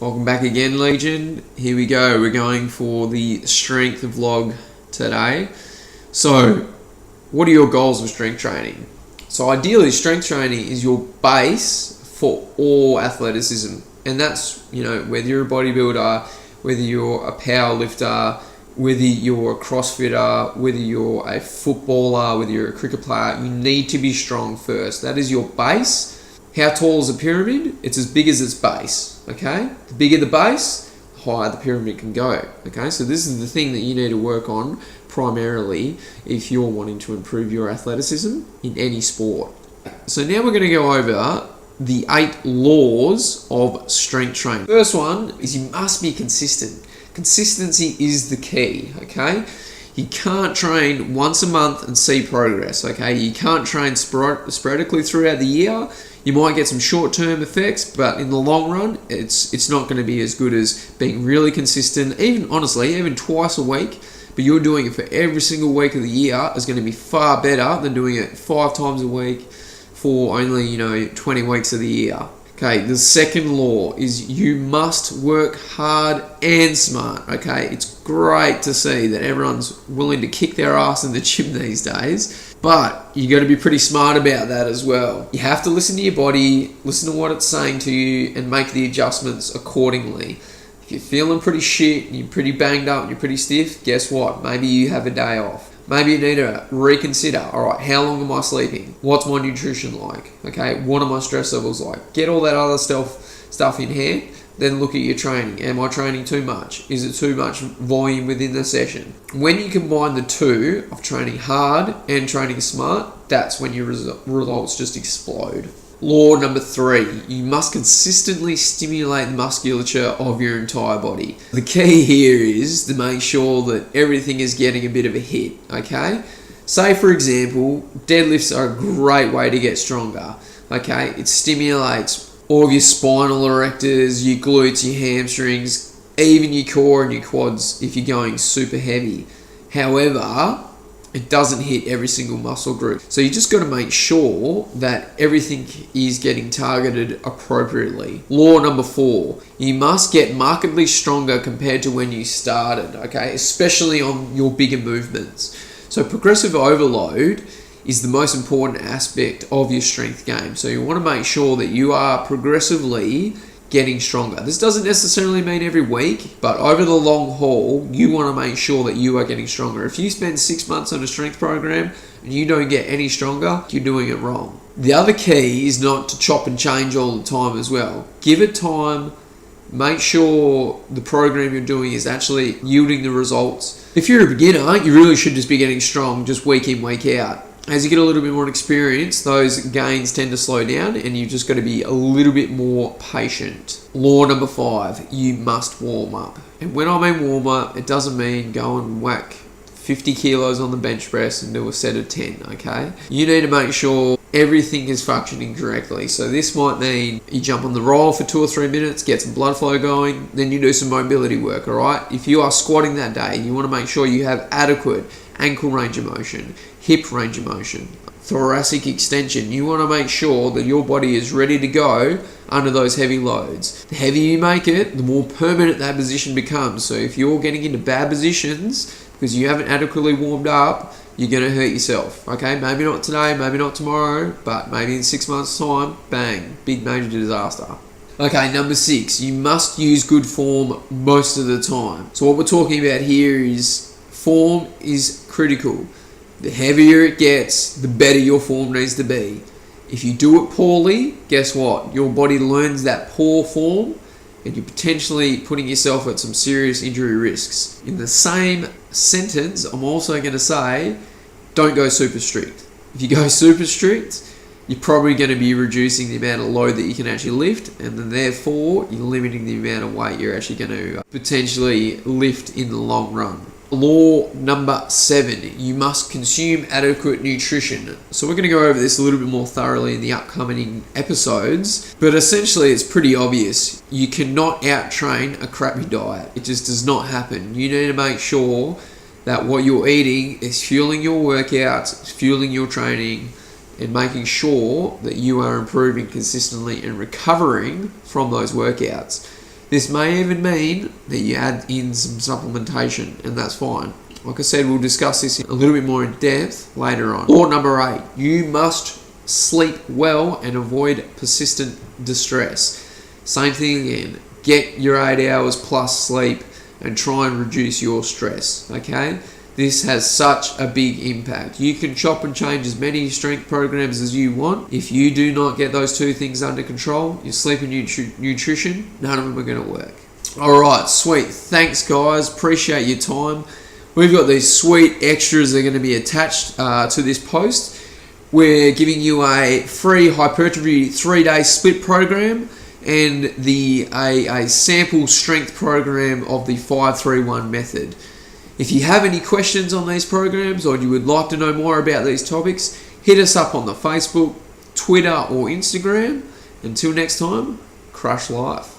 Welcome back again, Legion. Here we go. We're going for the strength vlog today. So, what are your goals with strength training? So ideally, strength training is your base for all athleticism. And that's, whether you're a bodybuilder, whether you're a power lifter, whether you're a crossfitter, whether you're a footballer, whether you're a cricket player, you need to be strong first. That is your base. How tall is a pyramid? It's as big as its base, okay? The bigger the base, the higher the pyramid can go, okay? So this is the thing that you need to work on primarily if you're wanting to improve your athleticism in any sport. So now we're going to go over the 8 laws of strength training. First one is you must be consistent. Consistency is the key, okay? You can't train once a month and see progress, okay? You can't train sporadically throughout the year. You might get some short-term effects, but in the long run, it's not going to be as good as being really consistent. Even twice a week, but you're doing it for every single week of the year is going to be far better than doing it 5 times a week for only 20 weeks of the year. Okay, the second law is you must work hard and smart, okay? It's great to see that everyone's willing to kick their ass in the gym these days, but you got to be pretty smart about that as well. You have to listen to your body, listen to what it's saying to you, and make the adjustments accordingly. If you're feeling pretty shit, you're pretty banged up, you're pretty stiff, guess what? Maybe you have a day off. Maybe you need to reconsider, alright, how long am I sleeping? What's my nutrition like? Okay, what are my stress levels like? Get all that other stuff in hand, then look at your training. Am I training too much? Is it too much volume within the session? When you combine the two of training hard and training smart, that's when your results just explode. Law number 3, you must consistently stimulate the musculature of your entire body. The key here is to make sure that everything is getting a bit of a hit, okay? Say, for example, deadlifts are a great way to get stronger, okay? It stimulates all of your spinal erectors, your glutes, your hamstrings, even your core and your quads if you're going super heavy. However, it doesn't hit every single muscle group. So you just got to make sure that everything is getting targeted appropriately. Law number 4, you must get markedly stronger compared to when you started, okay? Especially on your bigger movements. So progressive overload is the most important aspect of your strength game. So you want to make sure that you are progressively getting stronger. This doesn't necessarily mean every week, but over the long haul, you want to make sure that you are getting stronger. If you spend 6 months on a strength program and you don't get any stronger, you're doing it wrong. The other key is not to chop and change all the time as well. Give it time. Make sure the program you're doing is actually yielding the results. If you're a beginner, you really should just be getting strong just week in, week out. As you get a little bit more experience, those gains tend to slow down and you've just got to be a little bit more patient. Law number 5, you must warm up. And when I mean warm up, it doesn't mean go and whack 50 kilos on the bench press and do a set of 10, okay? You need to make sure everything is functioning correctly. So this might mean you jump on the roll for 2 or 3 minutes, get some blood flow going, then you do some mobility work, all right? If you are squatting that day, you want to make sure you have adequate ankle range of motion, hip range of motion, thoracic extension. You want to make sure that your body is ready to go under those heavy loads. The heavier you make it, the more permanent that position becomes. So if you're getting into bad positions because you haven't adequately warmed up, you're going to hurt yourself, okay? Maybe not today, maybe not tomorrow, but maybe in 6 months' time, bang, big major disaster. Okay, number 6, you must use good form most of the time. So what we're talking about here is form is critical. The heavier it gets, the better your form needs to be. If you do it poorly, guess what? Your body learns that poor form and you're potentially putting yourself at some serious injury risks. In the same sentence, I'm also going to say, don't go super strict. If you go super strict, you're probably going to be reducing the amount of load that you can actually lift, and then therefore you're limiting the amount of weight you're actually going to potentially lift in the long run. Law number 7, you must consume adequate nutrition. So we're going to go over this a little bit more thoroughly in the upcoming episodes, but essentially it's pretty obvious. You cannot out-train a crappy diet. It just does not happen. You need to make sure that what you're eating is fueling your workouts, fueling your training, and making sure that you are improving consistently and recovering from those workouts. This may even mean that you add in some supplementation, and that's fine. Like I said, we'll discuss this a little bit more in depth later on. Law number 8, you must sleep well and avoid persistent distress. Same thing again, get your 8 hours plus sleep and try and reduce your stress, okay? This has such a big impact. You can chop and change as many strength programs as you want. If you do not get those two things under control, your sleep and nutrition, none of them are going to work. All right, sweet. Thanks, guys. Appreciate your time. We've got these sweet extras that are going to be attached to this post. We're giving you a free hypertrophy 3-day split program and a sample strength program of the 5-3-1 method. If you have any questions on these programs or you would like to know more about these topics, hit us up on the Facebook, Twitter or Instagram. Until next time, crush life.